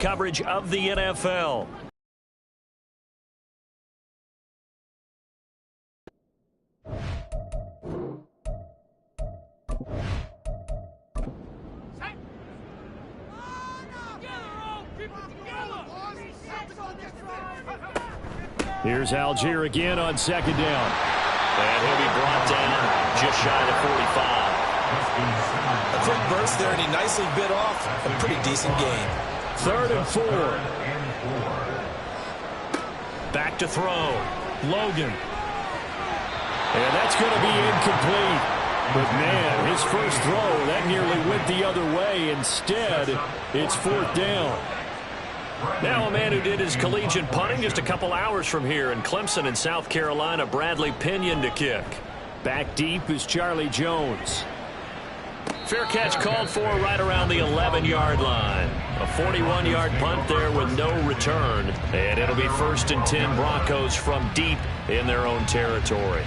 Coverage of the NFL. Here's Algier again on second down. And he'll be brought down just shy of the 45. A quick burst there, and he nicely bit off a pretty decent gain. 3rd and 4. Back to throw. Logan. And that's going to be incomplete. But, man, his first throw, that nearly went the other way. Instead, it's 4th down. Now a man who did his collegiate punting just a couple hours from here in Clemson in South Carolina, Bradley Pinion to kick. Back deep is Charlie Jones. Fair catch called for right around the 11-yard line. A 41-yard punt there with no return. And it'll be 1st and 10 Broncos from deep in their own territory.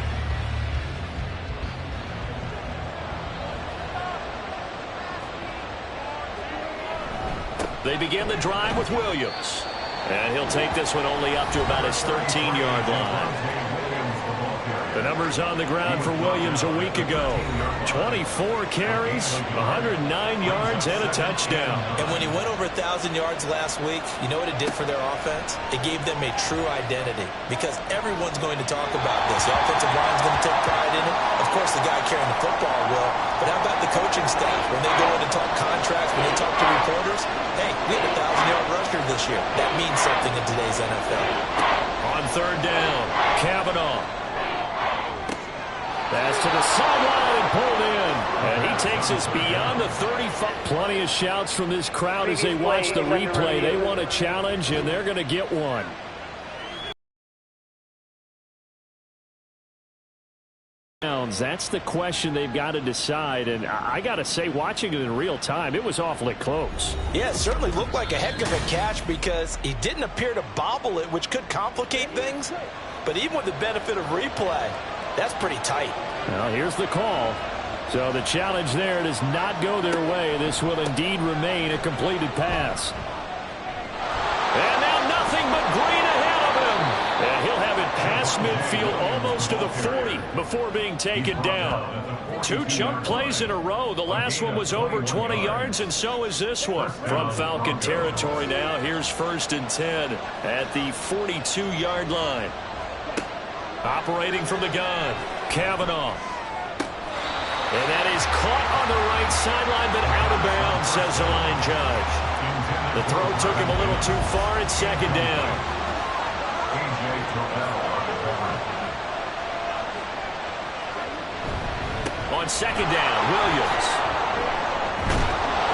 They begin the drive with Williams. And he'll take this one only up to about his 13-yard line. The numbers on the ground for Williams a week ago. 24 carries, 109 yards, and a touchdown. And when he went over 1,000 yards last week, you know what it did for their offense? It gave them a true identity because everyone's going to talk about this. The offensive line's going to take pride in it. Of course, the guy carrying the football will. But how about the coaching staff? When they go in and talk contracts, when they talk to reporters, hey, we had a 1,000-yard rusher this year. That means something in today's NFL. On 3rd down, Kavanaugh. Pass to the sideline and pulled in. And he takes us beyond the 35. Plenty of shouts from this crowd as they watch the replay. They want a challenge, and they're going to get one. That's the question they've got to decide. And I got to say, watching it in real time, it was awfully close. Yeah, it certainly looked like a heck of a catch because he didn't appear to bobble it, which could complicate things. But even with the benefit of replay, that's pretty tight. Well, here's the call. So the challenge there does not go their way. This will indeed remain a completed pass. And now nothing but green ahead of him. And he'll have it past midfield almost to the 40 before being taken down. 2 chunk plays in a row. The last one was over 20 yards, and so is this one. From Falcon territory now, here's 1st and 10 at the 42-yard line. Operating from the gun, Kavanaugh. And that is caught on the right sideline, but out of bounds, says the line judge. The throw took him a little too far. It's 2nd down. On 2nd down, Williams.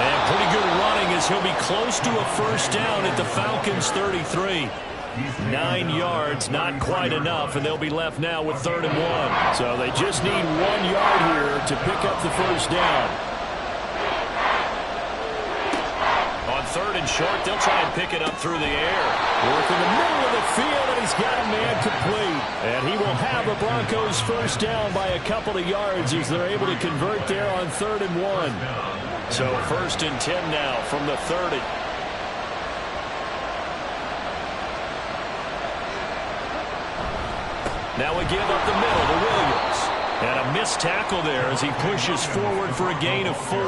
And pretty good running as he'll be close to a 1st down at the Falcons' 33. 9 yards, not quite enough, and they'll be left now with 3rd and 1. So they just need 1 yard here to pick up the 1st down. On 3rd and short, they'll try and pick it up through the air. Work in the middle of the field, and he's got a man complete. And he will have the Broncos 1st down by a couple of yards as they're able to convert there on 3rd and 1. So 1st and 10 now from the 30. Now we give up the middle to Williams. And a missed tackle there as he pushes forward for a gain of 4.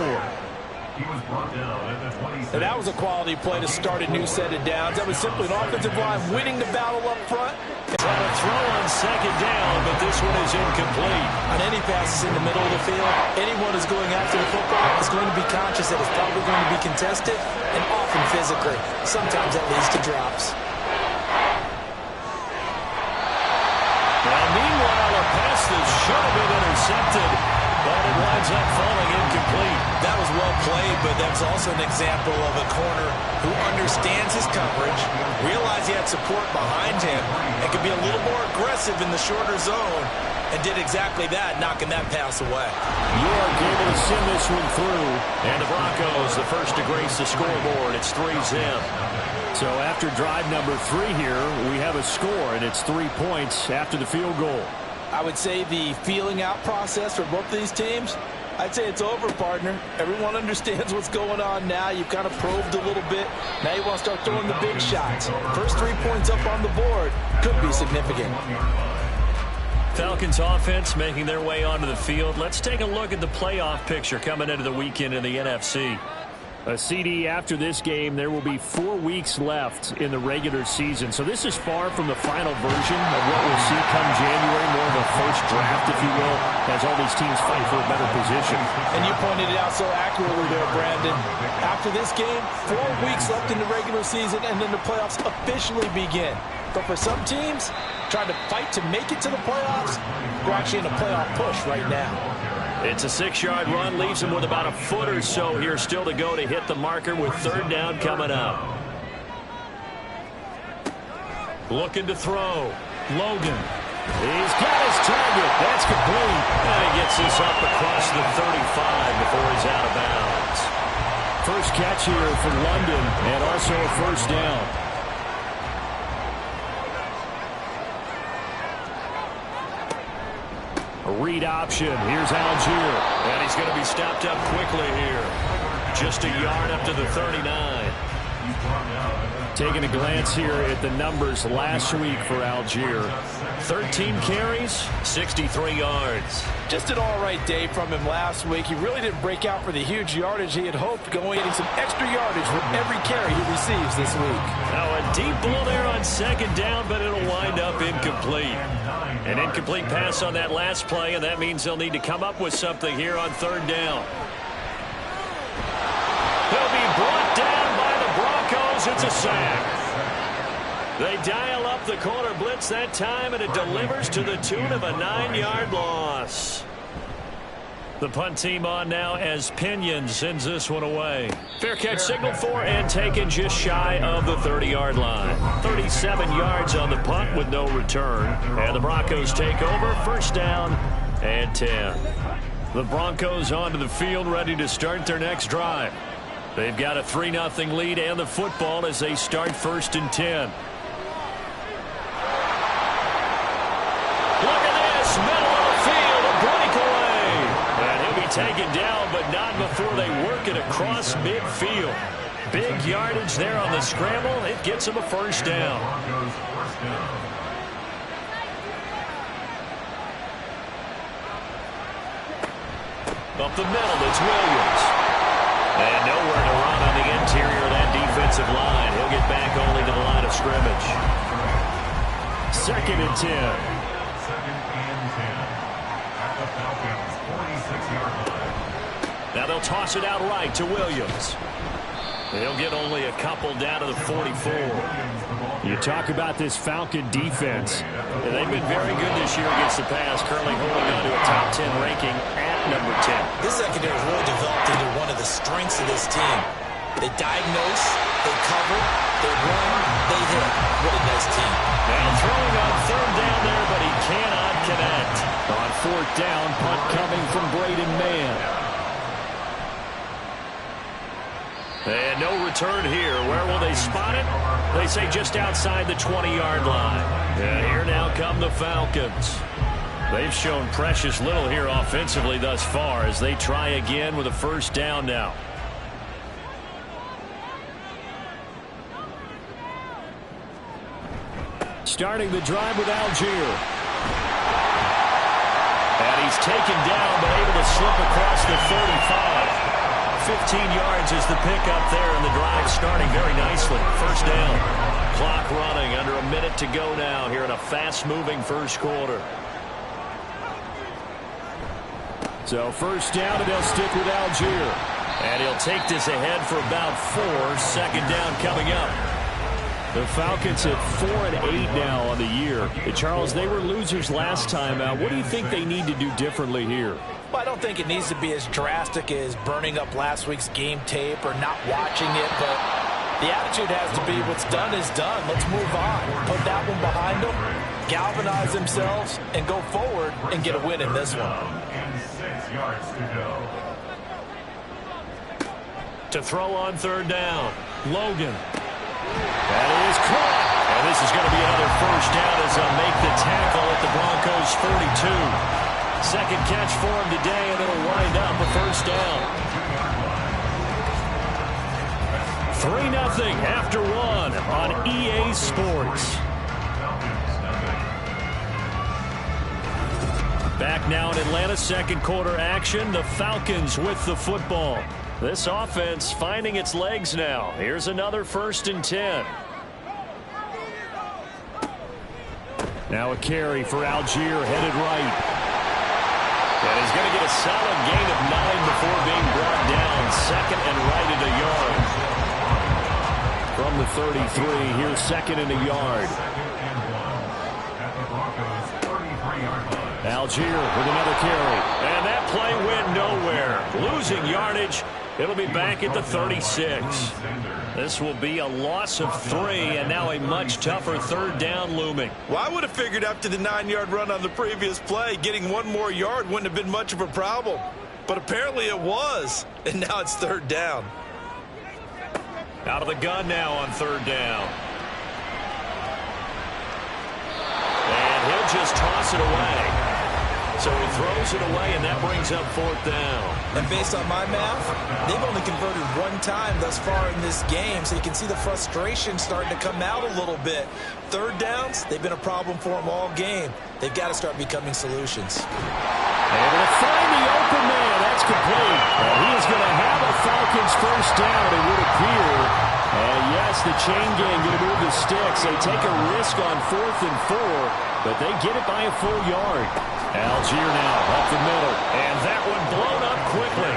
And that was a quality play to start a new set of downs. That was simply an offensive line winning the battle up front. Trying to throw on 2nd down, but this one is incomplete. On any passes in the middle of the field, anyone who's going after the football is going to be conscious that it's probably going to be contested and often physically. Sometimes that leads to drops. Meanwhile, a pass that should have been intercepted, but it winds up falling incomplete. That was well played, but that's also an example of a corner who understands his coverage, realized he had support behind him, and could be a little more aggressive in the shorter zone, and did exactly that, knocking that pass away. York able to send this one through, and the Broncos the first to grace the scoreboard. It's 3-zip. So after drive number 3 here, we have a score, and it's 3 points after the field goal. I would say the feeling out process for both of these teams I'd say it's over, partner. Everyone understands what's going on now. You've kind of probed a little bit. Now you want to start throwing the big shots. First 3 points up on the board could be significant. Falcons offense making their way onto the field. Let's take a look at the playoff picture coming into the weekend in the NFC. A CD after this game, there will be 4 weeks left in the regular season. So this is far from the final version of what we'll see come January, more of a first draft, if you will, as all these teams fight for a better position. And you pointed it out so accurately there, Brandon. After this game, 4 weeks left in the regular season, and then the playoffs officially begin. But for some teams, trying to fight to make it to the playoffs, we're actually in a playoff push right now. It's a 6-yard run, leaves him with about a foot or so here still to go to hit the marker with 3rd down coming up. Looking to throw. Logan. He's got his target. That's complete. And he gets this up across the 35 before he's out of bounds. First catch here for London, and also a 1st down. A read option. Here's Algier. And he's going to be stopped up quickly here. Just a yard up to the 39. Taking a glance here at the numbers last week for Algier. 13 carries, 63 yards. Just an all-right day from him last week. He really didn't break out for the huge yardage he had hoped, getting some extra yardage with every carry he receives this week. Now a deep ball there on 2nd down, but it'll wind up incomplete. An incomplete pass on that last play, and that means they'll need to come up with something here on 3rd down. He'll be brought down by the Broncos. It's a sack. They dial up the corner blitz that time, and it delivers to the tune of a 9-yard loss. The punt team on now as Pinion sends this one away. Fair catch signaled for and taken just shy of the 30-yard line. 37 yards on the punt with no return. And the Broncos take over, 1st down and 10. The Broncos onto the field ready to start their next drive. They've got a 3-0 lead and the football as they start 1st and 10. Look at this, middle of the field, a breakaway. And he'll be taken down, but not before they work it across midfield. Big yardage there on the scramble. It gets him a 1st down. Up the middle, it's Williams. And nowhere to run on the interior of that defensive line. He'll get back only to the line of scrimmage. 2nd and 10. Now they'll toss it out right to Williams. They'll get only a couple down to the 44. You talk about this Falcon defense. And they've been very good this year against the pass, currently holding on to a top 10 ranking at number 10. This secondary has really developed into one of the strengths of this team. They diagnose, they cover, they run, they hit. What a nice team. Now throwing on 3rd down there, but he cannot connect. On 4th down, punt coming from Braden Mann. And no return here. Where will they spot it? They say just outside the 20-yard line. And here now come the Falcons. They've shown precious little here offensively thus far as they try again with a 1st down now. Starting the drive with Algier. And he's taken down but able to slip across the 35. 15 yards is the pickup there, and the drive starting very nicely. 1st down. Clock running, under a minute to go now here in a fast-moving 1st quarter. So 1st down, and they'll stick with Algier. And he'll take this ahead for about 4. 2nd down coming up. The Falcons at 4-8 now on the year. Charles, they were losers last time out. What do you think they need to do differently here? Well, I don't think it needs to be as drastic as burning up last week's game tape or not watching it, but the attitude has to be what's done is done. Let's move on. Put that one behind them, galvanize themselves, and go forward and get a win in this one. 6 yards to go. To throw on 3rd down, Logan. That is caught. And this is going to be another 1st down as they'll make the tackle at the Broncos' 42. Second catch for him today, and it'll wind up a first down. 3-0 after one on EA Sports. Back now in Atlanta, second quarter action. The Falcons with the football. This offense finding its legs now. Here's another 1st and 10. Now a carry for Algier, headed right. And he's going to get a solid gain of 9 before being brought down. Second and right at a yard. From the 33, here's second and a yard. Algier with another carry. And that play went nowhere. Losing yardage. It'll be back at the 36. This will be a loss of 3, and now a much tougher 3rd down looming. Well, I would have figured after the 9-yard run on the previous play, getting 1 more yard wouldn't have been much of a problem. But apparently it was, and now it's 3rd down. Out of the gun now on 3rd down. And he'll just toss it away. So he throws it away, and that brings up 4th down. And based on my math, they've only converted 1 time thus far in this game, so you can see the frustration starting to come out a little bit. 3rd downs, they've been a problem for them all game. They've got to start becoming solutions. Able to find the open man. That's complete. And he is going to have a Falcons first down, it would appear. And yes, the chain gang going to move the sticks. They take a risk on 4th and 4, but they get it by a full yard. Algier now up the middle. And that one blown up quickly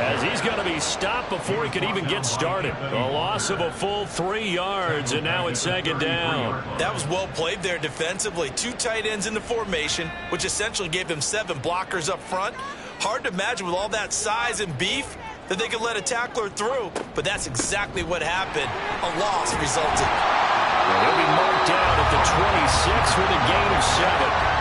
as he's going to be stopped before he could even get started. A loss of a full 3 yards, and now it's 2nd down. That was well played there defensively. 2 tight ends in the formation, which essentially gave them 7 blockers up front. Hard to imagine with all that size and beef that they could let a tackler through, but that's exactly what happened. A loss resulted. And he'll be marked down at the 26 with a gain of 7.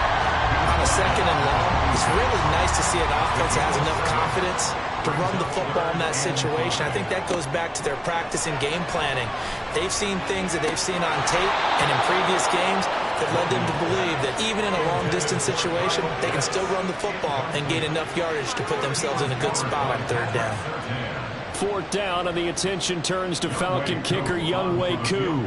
On a 2nd and long, it's really nice to see an offense that has enough confidence to run the football in that situation. I think that goes back to their practice and game planning. They've seen things that they've seen on tape and in previous games that led them to believe that even in a long-distance situation, they can still run the football and gain enough yardage to put themselves in a good spot on 3rd down. 4th down, and the attention turns to Falcon kicker Younghoe Koo.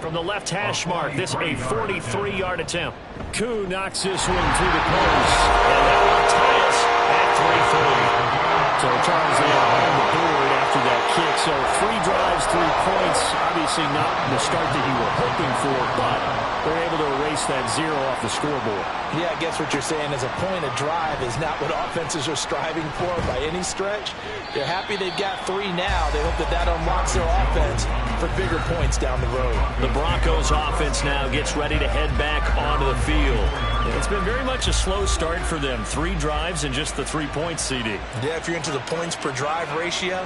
From the left hash mark, this a 43-yard attempt. Koo knocks this one through the post, and that will tie us at 3-3. So Charles there on the board after that kick. So 3 drives, 3 points. Obviously not the start that you were hoping for, but they're able to erase that 0 off the scoreboard. Yeah, I guess what you're saying is a point of drive is not what offenses are striving for by any stretch. They're happy they've got 3 now. They hope that that unlocks their offense for bigger points down the road. The Broncos offense now gets ready to head back onto the field. It's been very much a slow start for them. 3 drives and just the 3 points, CD. Yeah, if you're into the points per drive ratio,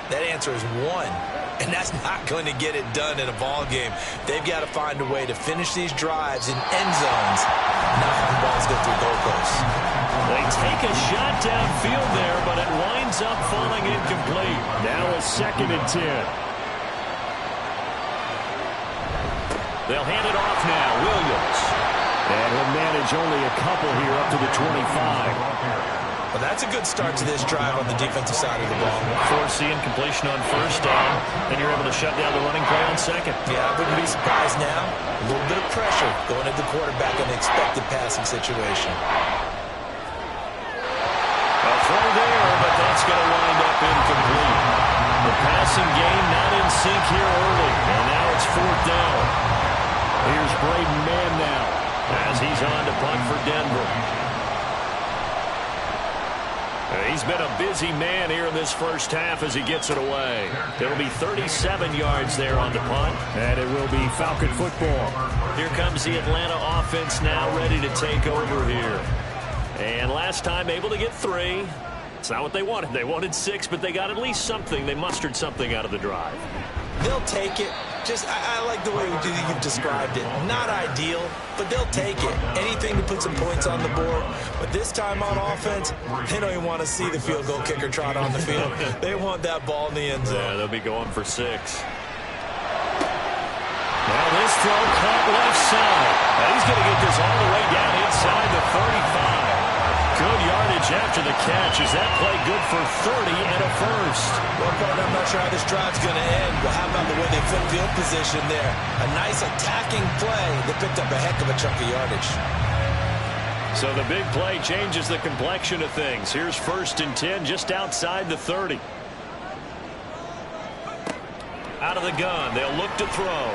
that answer is 1. And that's not going to get it done in a ball game. They've got to find a way to finish these drives in end zones, not having balls go through goalposts. They take a shot downfield there, but it winds up falling incomplete. Now a 2nd and 10. They'll hand it off now. Williams. And he'll manage only a couple here up to the 25. Well, that's a good start to this drive on the defensive side of the ball. Force the incompletion on 1st down, and you're able to shut down the running play on 2nd. Yeah, I wouldn't be surprised now. A little bit of pressure going at the quarterback in the expected passing situation. A throw there, but that's going to wind up incomplete. The passing game not in sync here early, and now it's 4th down. Here's Braden Mann now as he's on to punt for Denver. He's been a busy man here in this first half as he gets it away. It'll be 37 yards there on the punt. And it will be Falcon football. Here comes the Atlanta offense now ready to take over here. And last time able to get 3. It's not what they wanted. They wanted 6, but they got at least something. They mustered something out of the drive. They'll take it. I like the way you've described it. Not ideal, but they'll take it. Anything to put some points on the board. But this time on offense, they don't even want to see the field goal kicker trot on the field. They want that ball in the end zone. Yeah, they'll be going for 6. Now this throw caught left side. Now he's going to get this all the way down inside the 35. Good yardage after the catch. Is that play good for 30 and a first? Well, partner, I'm not sure how this drive's going to end, but how about the way they flip field position there? A nice attacking play that picked up a heck of a chunk of yardage. So the big play changes the complexion of things. Here's 1st and 10 just outside the 30. Out of the gun. They'll look to throw.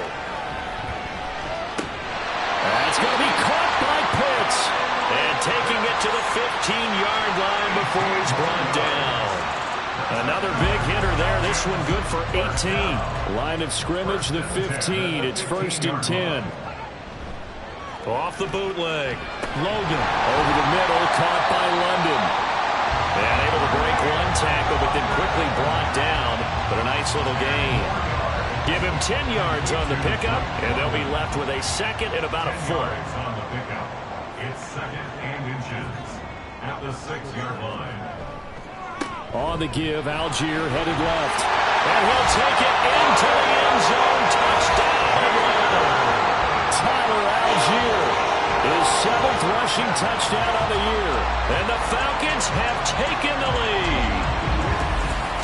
That's going to be caught by Pitts. And taking it to the 15-yard line before he's brought down. Another big hitter there. This one good for 18. Line of scrimmage, the 15. It's 1st and 10. Off the bootleg. Logan over the middle, caught by London. And able to break one tackle, but then quickly brought down. But a nice little gain. Give him 10 yards on the pickup, and they'll be left with a 2nd and about a foot. On the pickup. It's 2nd and inches at the 6-yard line. On the give, Algier headed left. And he'll take it into the end zone. Touchdown. Tyler Algier, his 7th rushing touchdown of the year. And the Falcons have taken the lead.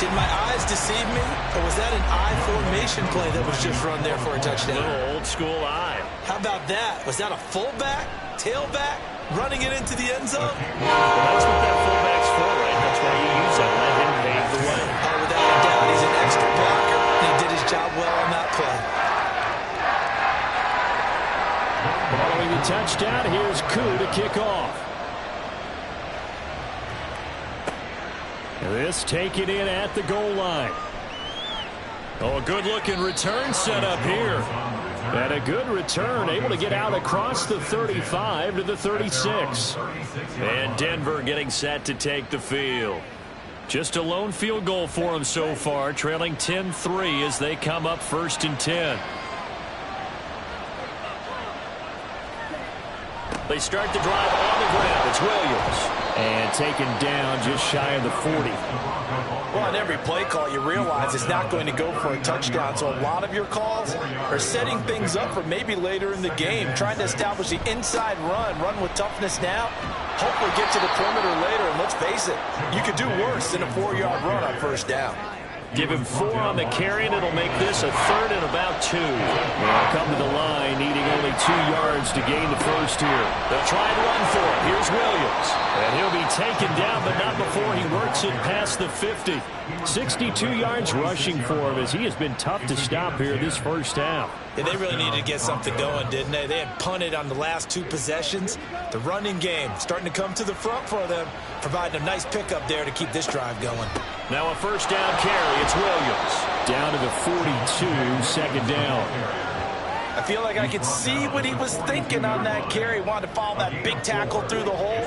Did my eyes deceive me, or was that an I formation play that was just run there for a touchdown? Little old school eye. How about that? Was that a fullback, tailback, running it into the end zone? Well, that's what that fullback's for, right? That's why you use that. Let him pave the way. Oh, without a doubt, he's an extra blocker, and he did his job well on that play. Following the touchdown, here's Koo to kick off. This taken in at the goal line. Oh, a good-looking return set up here. And a good return, able to get out across the 35 to the 36. And Denver getting set to take the field. Just a lone field goal for them so far, trailing 10-3 as they come up 1st and 10. They start the drive on the ground. It's Williams. And taken down just shy of the 40. Well, on every play call, you realize it's not going to go for a touchdown. So a lot of your calls are setting things up for maybe later in the game, trying to establish the inside run with toughness now, hopefully get to the perimeter later. And let's face it, you could do worse than a 4-yard run on 1st down. Give him 4 on the carry, and it'll make this a 3rd and about 2. They'll come to the line, needing only 2 yards to gain the first here. They'll try and run for it. Here's Williams. And he'll be taken down, but not before he works it past the 50. 62 yards rushing for him, as he has been tough to stop here this first half. Yeah, they really needed to get something going, didn't they? They had punted on the last 2 possessions. The running game starting to come to the front for them, providing a nice pickup there to keep this drive going. Now a 1st down carry. It's Williams. Down to the 42, 2nd down. I feel like I could see what he was thinking on that carry. Wanted to follow that big tackle through the hole.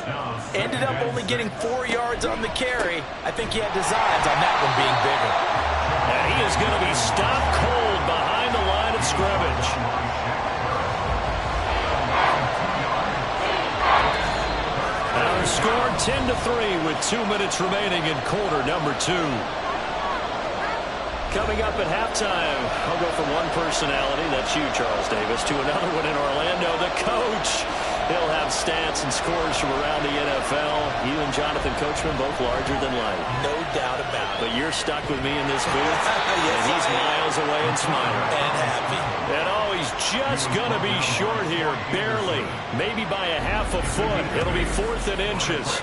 Ended up only getting 4 yards on the carry. I think he had designs on that one being bigger. And he is going to be stopped cold behind the line of scrimmage. Our score 10-3 with 2 minutes remaining in quarter number 2. Coming up at halftime, I'll go from one personality, that's you, Charles Davis, to another one in Orlando, the coach. He'll have stats and scores from around the NFL. You and Jonathan Coachman both larger than life. No doubt about it. But you're stuck with me in this booth, yes, and he's miles away and smiling. And happy. And oh, he's just going to be short here, barely. Maybe by a half a foot. It'll be 4th and inches.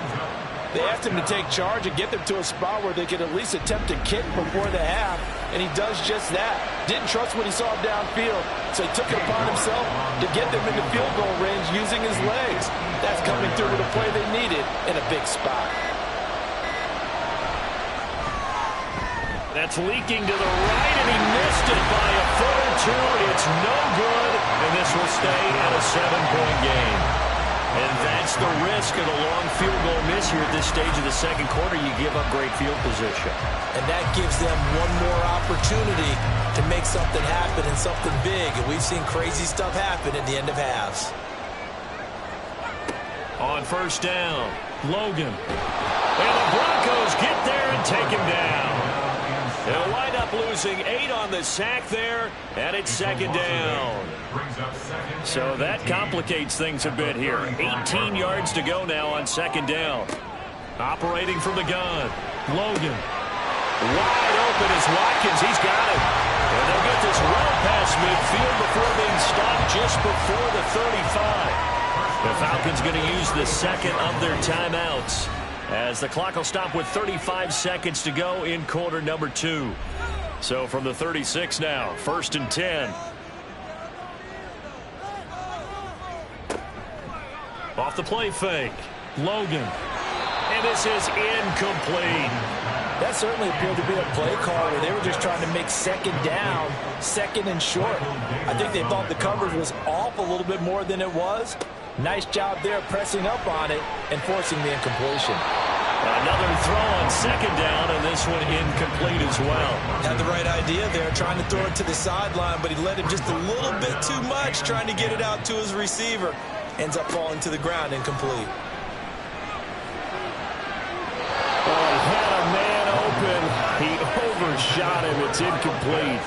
They asked him to take charge and get them to a spot where they could at least attempt a kick before the half, and he does just that. Didn't trust what he saw downfield, so he took it upon himself to get them into field goal range using his legs. That's coming through with a play they needed in a big spot. That's leaking to the right, and he missed it by a foot or 2. It's no good, and this will stay at a 7-point game. And that's the risk of a long field goal miss here at this stage of the 2nd quarter. You give up great field position. And that gives them one more opportunity to make something happen and something big. And we've seen crazy stuff happen at the end of halves. On 1st down, Logan. And the Broncos get there and take him down. They'll wind up losing 8 on the sack there, and it's second down. So that complicates things a bit here. 18 yards to go now on second down. Operating from the gun, Logan. Wide open is Watkins. He's got it. And they'll get this well past midfield before being stopped just before the 35. The Falcons going to use the second of their timeouts, as the clock will stop with 35 seconds to go in quarter number 2. So from the 36 now, 1st and 10. Off the play fake, Logan. And this is incomplete. That certainly appeared to be a play call where they were just trying to make second down, second and short. I think they thought the coverage was off a little bit more than it was. Nice job there pressing up on it and forcing the incompletion. Another throw on second down, and this one incomplete as well. Had the right idea there, trying to throw it to the sideline, but he let him just a little bit too much, trying to get it out to his receiver. Ends up falling to the ground, incomplete. Well, he had a man open. He overshot him. It's incomplete.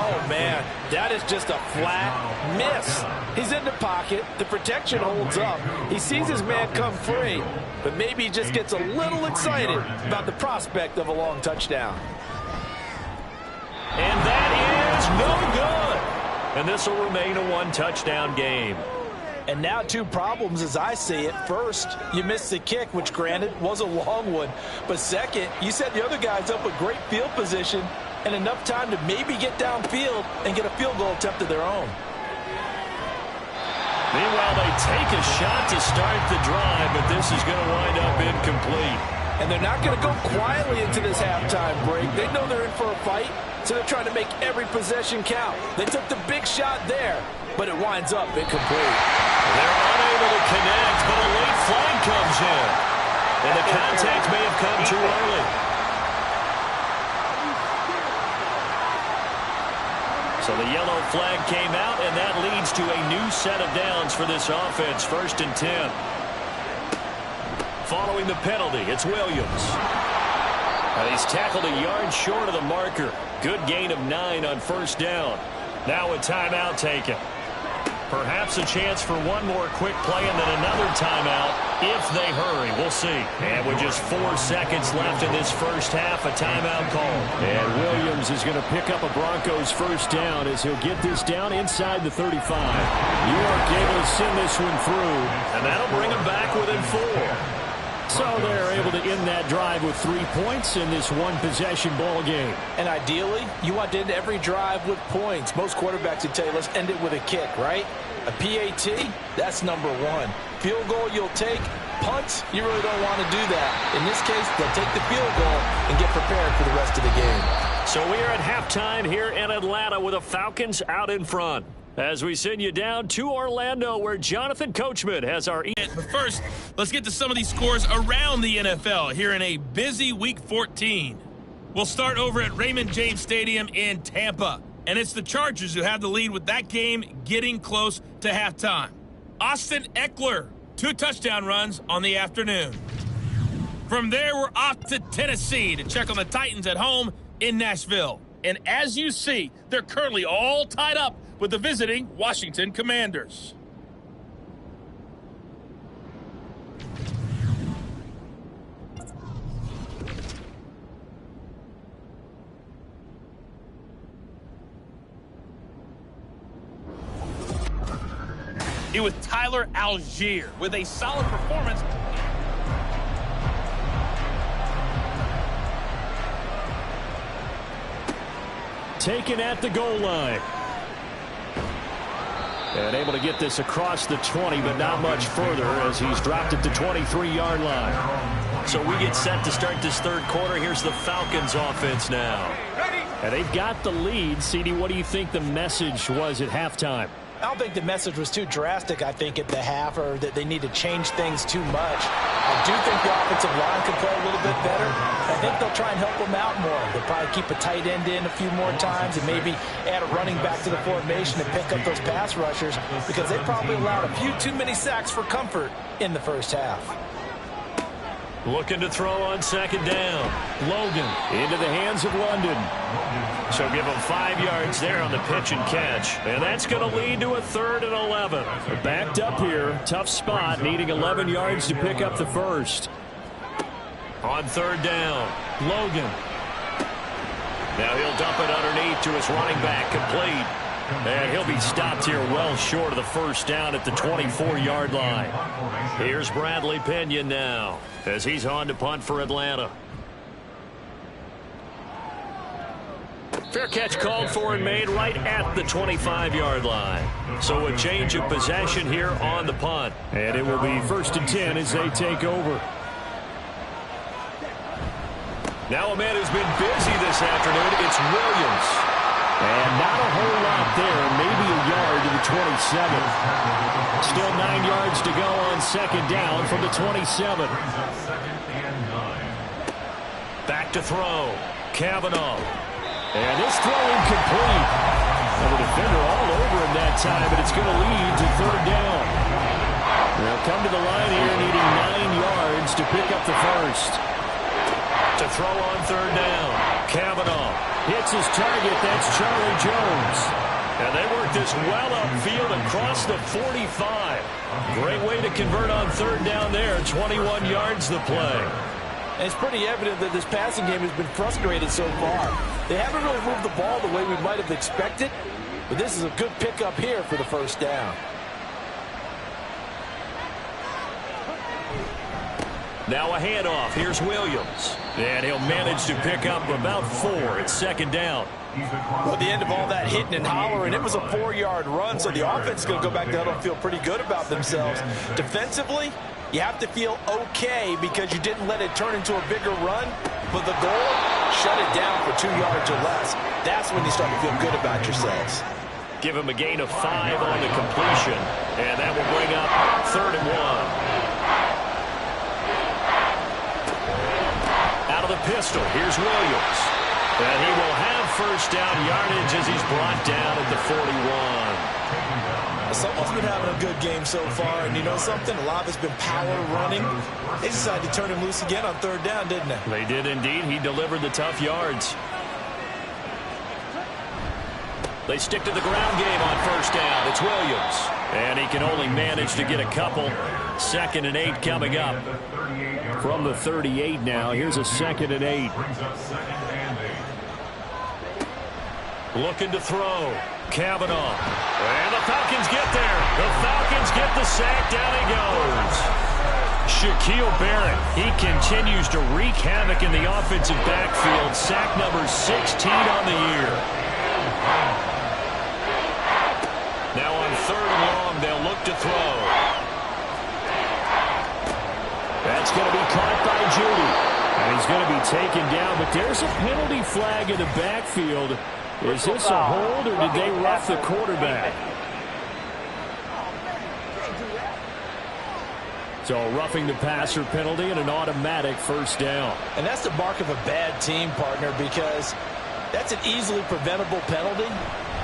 Oh, man, that is just a flat miss. He's in the pocket. The protection holds up. He sees his man come free, but maybe he just gets a little excited about the prospect of a long touchdown. And that is no good. And this will remain a one-touchdown game. And now 2 problems as I see it. First, you missed the kick, which granted was a long one. But second, you set the other guys up with great field position and enough time to maybe get downfield and get a field goal attempt of their own. Meanwhile, they take a shot to start the drive, but this is going to wind up incomplete. And they're not going to go quietly into this halftime break. They know they're in for a fight, so they're trying to make every possession count. They took the big shot there, but it winds up incomplete. They're unable to connect, but a late flag comes in. And the contact may have come too early. So the yellow flag came out, and that leads to a new set of downs for this offense. 1st and 10. Following the penalty, it's Williams. And he's tackled a yard short of the marker. Good gain of 9 on 1st down. Now a timeout taken. Perhaps a chance for one more quick play and then another timeout if they hurry. We'll see. And with just 4 seconds left in this first half, a timeout call. And Williams is going to pick up a Broncos 1st down as he'll get this down inside the 35. York able to send this one through, and that'll bring him back within 4. So they're able to end that drive with 3 points in this one-possession ball game. And ideally, you want to end every drive with points. Most quarterbacks would tell you, let's end it with a kick, right? A PAT, that's number 1. Field goal you'll take. Punts, you really don't want to do that. In this case, they'll take the field goal and get prepared for the rest of the game. So we are at halftime here in Atlanta with the Falcons out in front, as we send you down to Orlando, where Jonathan Coachman has our... But first, let's get to some of these scores around the NFL here in a busy Week 14. We'll start over at Raymond James Stadium in Tampa, and it's the Chargers who have the lead with that game getting close to halftime. Austin Eckler, 2 touchdown runs on the afternoon. From there, we're off to Tennessee to check on the Titans at home in Nashville. And as you see, they're currently all tied up with the visiting Washington Commanders. It was Tyler Algier with a solid performance. Taken at the goal line. And able to get this across the 20, but not much further as he's dropped it to 23-yard line. So we get set to start this 3rd quarter. Here's the Falcons offense now. And they've got the lead. CD, what do you think the message was at halftime? I don't think the message was too drastic, I think, at the half, or that they need to change things too much. I do think the offensive line can play a little bit better. I think they'll try and help them out more. They'll probably keep a tight end in a few more times and maybe add a running back to the formation and pick up those pass rushers, because they probably allowed a few too many sacks for comfort in the first half. Looking to throw on second down. Logan into the hands of London. So give him 5 yards there on the pitch and catch. And that's going to lead to a 3rd and 11. They're backed up here. Tough spot, needing 11 yards to pick up the first. On 3rd down, Logan. Now he'll dump it underneath to his running back, complete. And he'll be stopped here well short of the first down at the 24-yard line. Here's Bradley Pinion now as he's on to punt for Atlanta. Fair catch called for and made right at the 25-yard line. So a change of possession here on the punt. And it will be 1st and 10 as they take over. Now a man who's been busy this afternoon, it's Williams. And not a whole lot there, maybe a yard to the 27. Still 9 yards to go on second down from the 27. Back to throw. Kavanaugh. And this throw incomplete. And the defender all over him that time, but it's going to lead to 3rd down. They'll come to the line here needing 9 yards to pick up the first. To throw on 3rd down. Kavanaugh hits his target. That's Charlie Jones. And they work this well upfield across the 45. Great way to convert on 3rd down there. 21 yards the play. And it's pretty evident that this passing game has been frustrated so far. They haven't really moved the ball the way we might have expected, but this is a good pickup here for the first down. Now a handoff. Here's Williams. And he'll manage to pick up about 4 at 2nd down. Well, at the end of all that hitting and hollering, it was a 4-yard run, so the offense is going to go back to huddle and feel pretty good about themselves. Defensively, you have to feel okay because you didn't let it turn into a bigger run, but the goal, shut it down for 2 yards or less. That's when you start to feel good about yourselves. Give him a gain of 5 on the completion, and that will bring up 3rd and 1. Out of the pistol, here's Williams. And he will have first down yardage as he's brought down at the 41. Someone's been having a good game so far, and you know something? A lot of it's been power running. They decided to turn him loose again on 3rd down, didn't they? They did indeed. He delivered the tough yards. They stick to the ground game on 1st down. It's Williams. And he can only manage to get a couple. 2nd and 8 coming up. From the 38 now, here's a 2nd and 8. Looking to throw. Kavanaugh. And the Falcons get there. The Falcons get the sack. Down he goes. Shaquille Barrett. He continues to wreak havoc in the offensive backfield. Sack number 16 on the year. Now on 3rd and long, they'll look to throw. That's going to be caught by Judy. And he's going to be taken down, but there's a penalty flag in the backfield. Is this a hold, or did they rough the quarterback? So roughing the passer penalty and an automatic 1st down. And that's the mark of a bad team, partner, because that's an easily preventable penalty,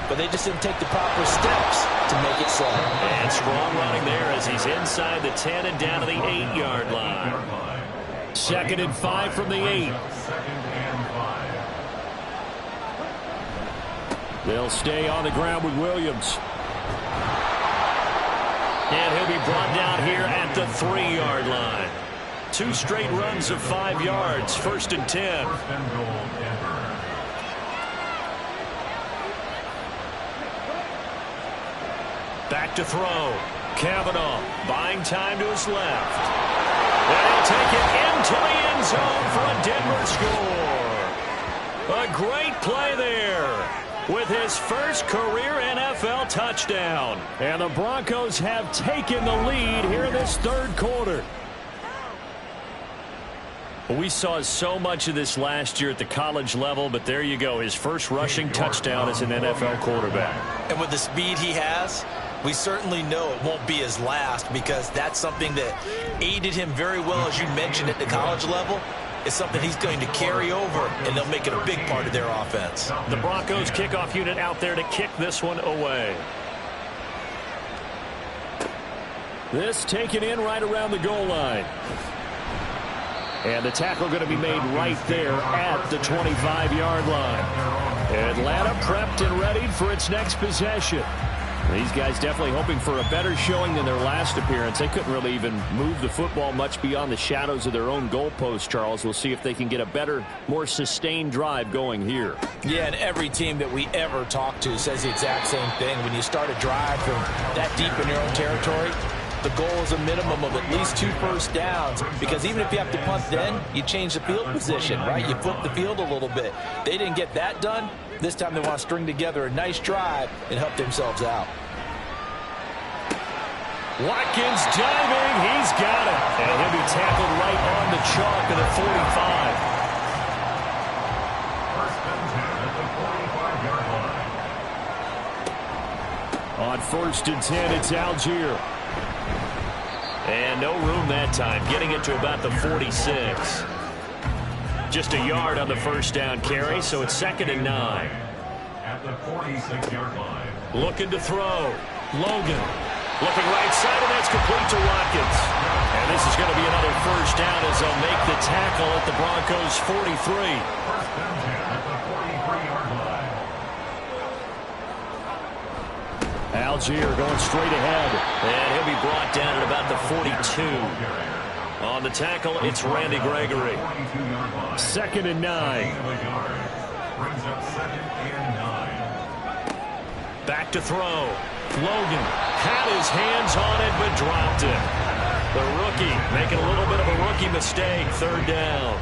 but they just didn't take the proper steps to make it so. And strong running there as he's inside the 10 and down to the 8-yard line. 2nd and 5 from the 8. They'll stay on the ground with Williams. And he'll be brought down here at the 3-yard line. 2 straight runs of 5 yards. 1st and 10. Back to throw. Kavanaugh buying time to his left. And he'll take it into the end zone for a Denver score. A great play there with his first career NFL touchdown. And the Broncos have taken the lead here in this 3rd quarter. We saw so much of this last year at the college level, but there you go. His first rushing touchdown as an NFL quarterback. And with the speed he has, we certainly know it won't be his last, because that's something that aided him very well, as you mentioned, at the college level. It's something he's going to carry over, and they'll make it a big part of their offense. The Broncos kickoff unit out there to kick this one away. This taken in right around the goal line. And the tackle going to be made right there at the 25-yard line. Atlanta prepped and ready for its next possession. These guys definitely hoping for a better showing than their last appearance. They couldn't really even move the football much beyond the shadows of their own goalpost, Charles. We'll see if they can get a better, more sustained drive going here. Yeah, and every team that we ever talk to says the exact same thing. When you start a drive from that deep in your own territory, the goal is a minimum of at least 2 first downs, because even if you have to punt then, you change the field position, right? You flip the field a little bit. They didn't get that done. This time they want to string together a nice drive and help themselves out. Watkins diving. He's got it. And he'll be tackled right on the chalk at the 45. First and 10 at the 45-yard line. On first and 10, it's Algier. And no room that time, getting it to about the 46. Just a yard on the first down carry, so it's 2nd and 9. At the 46-yard line. Looking to throw. Logan. Looking right side, and that's complete to Watkins. And this is going to be another first down as they'll make the tackle at the Broncos' 43. First and 10 at the 43-yard line. Algier going straight ahead. And he'll be brought down at about the 42. On the tackle, it's Randy Gregory. 2nd and 9. Brings up 2nd and 9. Back to throw. Logan had his hands on it, but dropped it. The rookie making a little bit of a rookie mistake. 3rd down.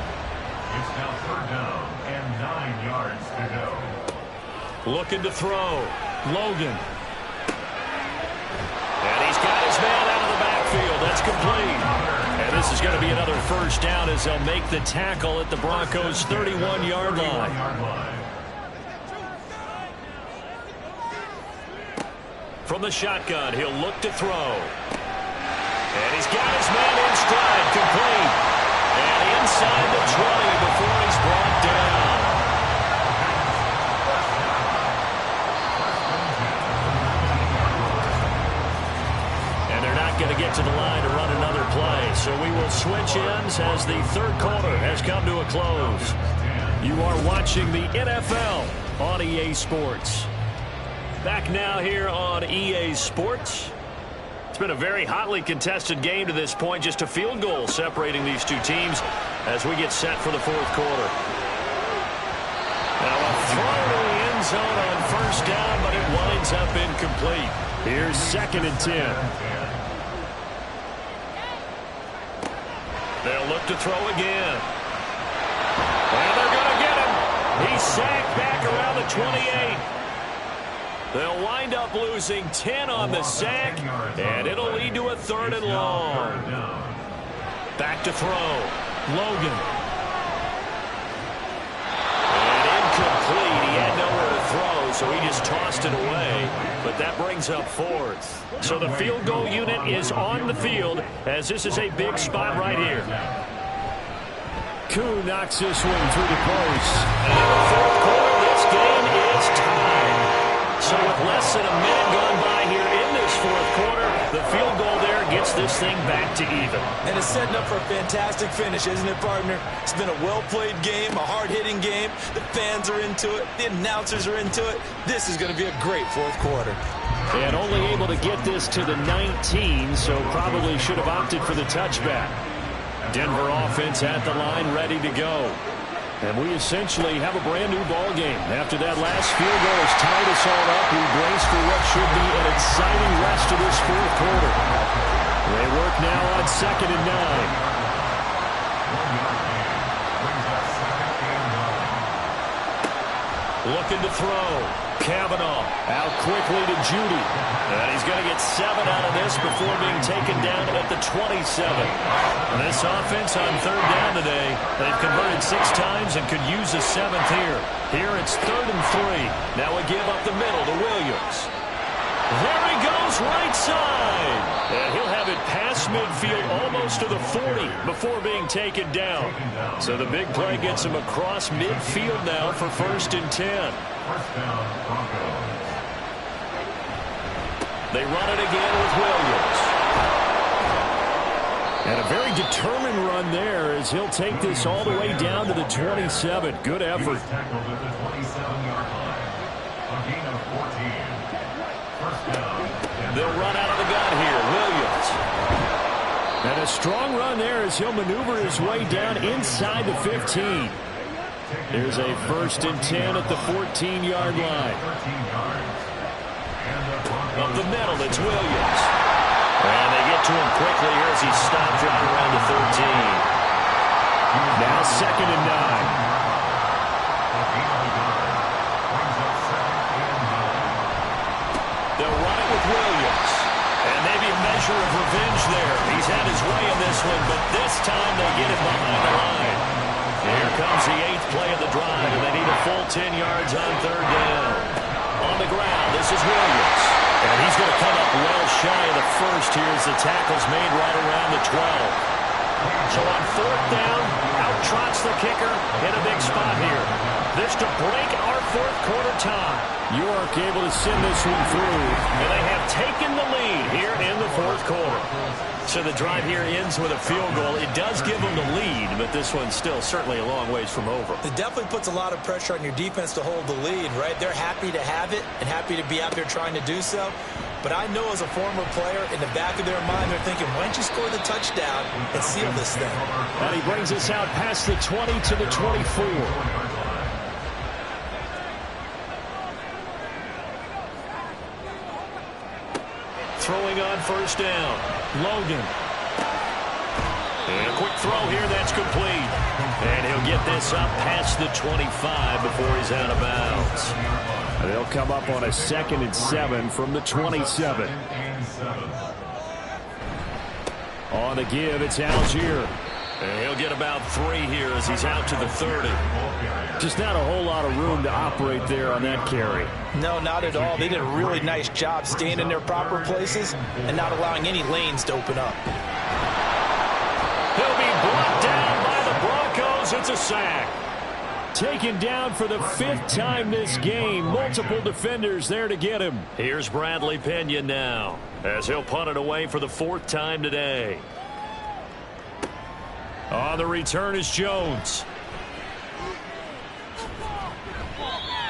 It's now 3rd down and 9 yards to go. Looking to throw. Logan. And he's got his man out of the backfield. That's complete. And this is going to be another first down as they'll make the tackle at the Broncos' 31-yard line. From the shotgun, he'll look to throw. And he's got his man in stride, complete. And inside the 20 before he's brought down. And they're not going to get to the line to run another play. So we will switch ends as the 3rd quarter has come to a close. You are watching the NFL on EA Sports. Back now here on EA Sports. It's been a very hotly contested game to this point. Just a field goal separating these two teams as we get set for the 4th quarter. Now a throw to the end zone on first down, but it winds up incomplete. Here's 2nd and 10. They'll look to throw again. And they're going to get him. He's sacked back around the 28. They'll wind up losing 10 on the sack, and it'll lead to a 3rd and long. Back to throw. Logan. And incomplete. He had nowhere to throw, so he just tossed it away. But that brings up 4th. So the field goal unit is on the field as this is a big spot right here. Koo knocks this one through the post. And in the 4th quarter, this game is tied. So with less than a minute gone by here in this 4th quarter, the field goal there gets this thing back to even. And it's setting up for a fantastic finish, isn't it, partner? It's been a well-played game, a hard-hitting game. The fans are into it. The announcers are into it. This is going to be a great 4th quarter. And only able to get this to the 19, so probably should have opted for the touchback. Denver offense at the line, ready to go. And we essentially have a brand-new ball game. After that last field goal has tied us all up, we brace for what should be an exciting rest of this 4th quarter. They work now on 2nd and 9. Looking to throw. Kavanaugh out quickly to Judy. And he's going to get 7 out of this before being taken down at the 27. And this offense on 3rd down today, they've converted 6 times and could use a 7th here. Here it's 3rd and 3. Now a give up the middle to Williams. There he goes, right side. And he'll have it past midfield almost to the 40 before being taken down. So the big play gets him across midfield now for 1st and 10. First down, Broncos. They run it again with Williams. And a very determined run there as he'll take this all the way down to the 27. Good effort. Tackled at the 27-yard line. A gain of 14. First down. They'll run out of the gun here. Williams. And a strong run there as he'll maneuver his way down inside the 15. There's a 1st and 10 at the 14-yard line. Up the middle, it's Williams. And they get to him quickly here as he's stopped right around the 13. Now 2nd and 9. They'll run it with Williams. And maybe a measure of revenge there. He's had his way in this one, but this time they get him behind the line. Here comes the 8th play of the drive, and they need a full 10 yards on 3rd down. On the ground, this is Williams. And he's going to come up well shy of the first here as the tackle's made right around the 12. So on 4th down, out trots the kicker in a big spot here. This to break our 4th quarter tie. York able to send this one through, and they have taken the lead here in the 4th quarter. So the drive here ends with a field goal. It does give them the lead, but this one's still certainly a long ways from over. It definitely puts a lot of pressure on your defense to hold the lead, right? They're happy to have it and happy to be out there trying to do so. But I know as a former player, in the back of their mind, they're thinking, why don't you score the touchdown and seal this thing? And he brings us out past the 20 to the 24. Throwing on 1st down. Logan. And a quick throw here, that's complete. And he'll get this up past the 25 before he's out of bounds. And they'll come up on a 2nd and 7 from the 27. On the give, it's Algier. And he'll get about 3 here as he's out to the 30. Just not a whole lot of room to operate there on that carry. No, not at all. They did a really nice job staying in their proper places and not allowing any lanes to open up. He'll be brought down by the Broncos. It's a sack. Taken down for the 5th time this game. Multiple defenders there to get him. Here's Bradley Pena now as he'll punt it away for the 4th time today. On the return is Jones.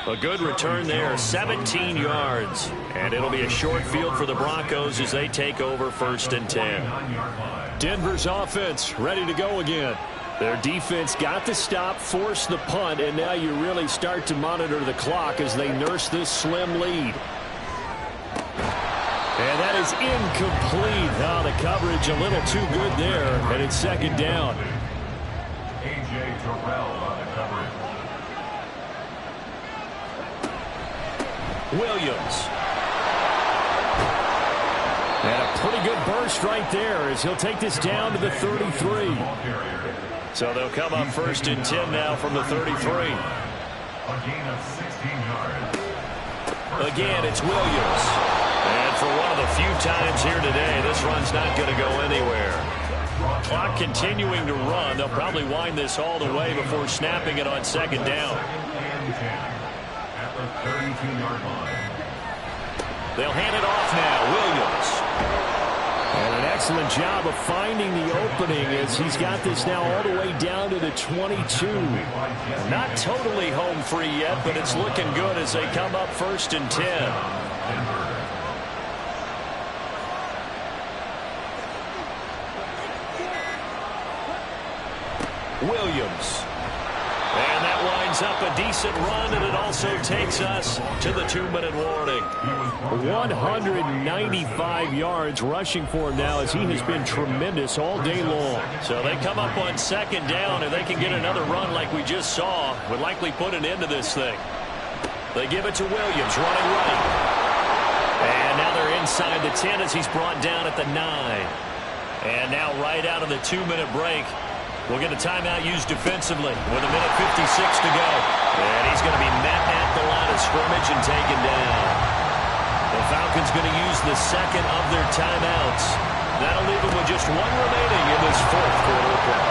A good return there, 17 yards. And it'll be a short field for the Broncos as they take over 1st and 10. Denver's offense ready to go again. Their defense got the stop, forced the punt, and now you really start to monitor the clock as they nurse this slim lead. And that is incomplete. Oh, the coverage a little too good there, and it's 2nd down. A.J. Terrell on the coverage. Williams. And a pretty good burst right there as he'll take this down to the 33. So they'll come up 1st and 10 now from the 33. A gain of 16 yards. Again, it's Williams. And for one of the few times here today, this run's not going to go anywhere. Clock continuing to run. They'll probably wind this all the way before snapping it on 2nd down. At the 32-yard line. They'll hand it off now. Williams. And an excellent job of finding the opening as he's got this now all the way down to the 22. Not totally home free yet, but it's looking good as they come up 1st and 10. Williams. And that winds up a decent run, and it also takes us to the 2-minute warning. 195 yards rushing for him now as he has been tremendous all day long. So they come up on 2nd down, and they can get another run like we just saw. Would likely put an end to this thing. They give it to Williams, running right. And now they're inside the 10 as he's brought down at the 9. And now right out of the 2-minute break, we'll get a timeout used defensively with 1:56 to go. And he's going to be met at the line of scrimmage and taken down. The Falcons going to use the 2nd of their timeouts. That'll leave them with just 1 remaining in this 4th quarter play.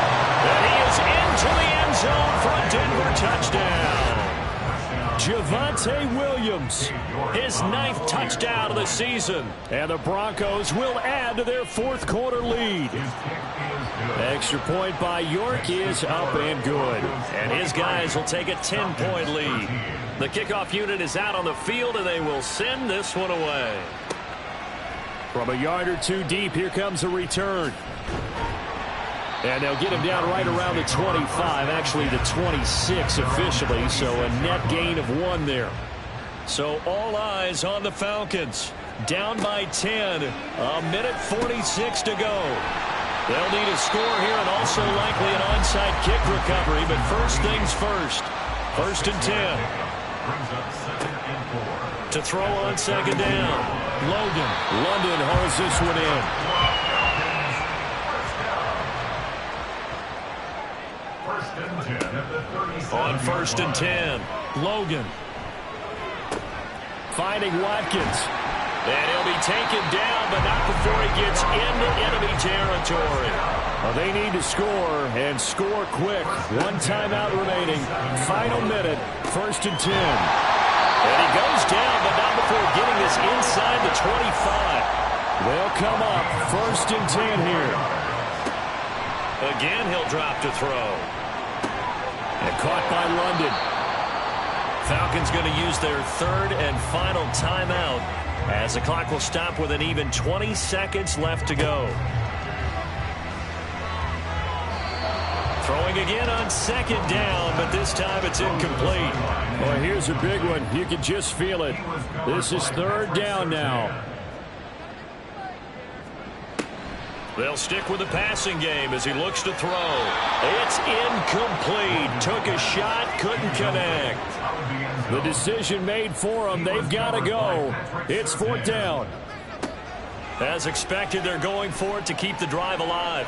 And he is into the end zone for a Denver touchdown. Javonte Williams, his 9th touchdown of the season. And the Broncos will add to their fourth quarter lead. Extra point by York is up and good. And his guys will take a 10-point lead. The kickoff unit is out on the field, and they will send this one away. From a yard or two deep, here comes a return. And they'll get him down right around the 25, actually the 26 officially, so a net gain of 1 there. So all eyes on the Falcons. Down by 10, a minute 46 to go. They'll need a score here and also likely an onside kick recovery, but first things first. 1st and 10. To throw on 2nd down. London hauls this one in. On 1st and 10, Logan. Finding Watkins. And he'll be taken down, but not before he gets into enemy territory. Well, they need to score, and score quick. 1 timeout remaining. Final minute, 1st and 10. And he goes down, but not before getting this inside the 25. They'll come up 1st and 10 here. Again, he'll drop to throw. And caught by London. Falcons going to use their 3rd and final timeout as the clock will stop with an even 20 seconds left to go. Throwing again on 2nd down, but this time it's incomplete. Well, here's a big one. You can just feel it. This is 3rd down now. They'll stick with the passing game as he looks to throw. It's incomplete. Took a shot, couldn't connect. The decision made for them. They've got to go. It's 4th down. As expected, they're going for it to keep the drive alive.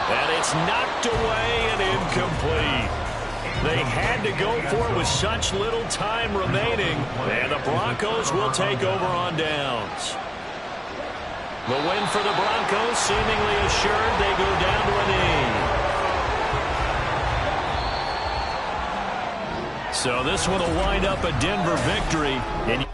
And it's knocked away and incomplete. They had to go for it with such little time remaining. And the Broncos will take over on downs. The win for the Broncos, seemingly assured. They go down to a knee. So this one will wind up a Denver victory. And you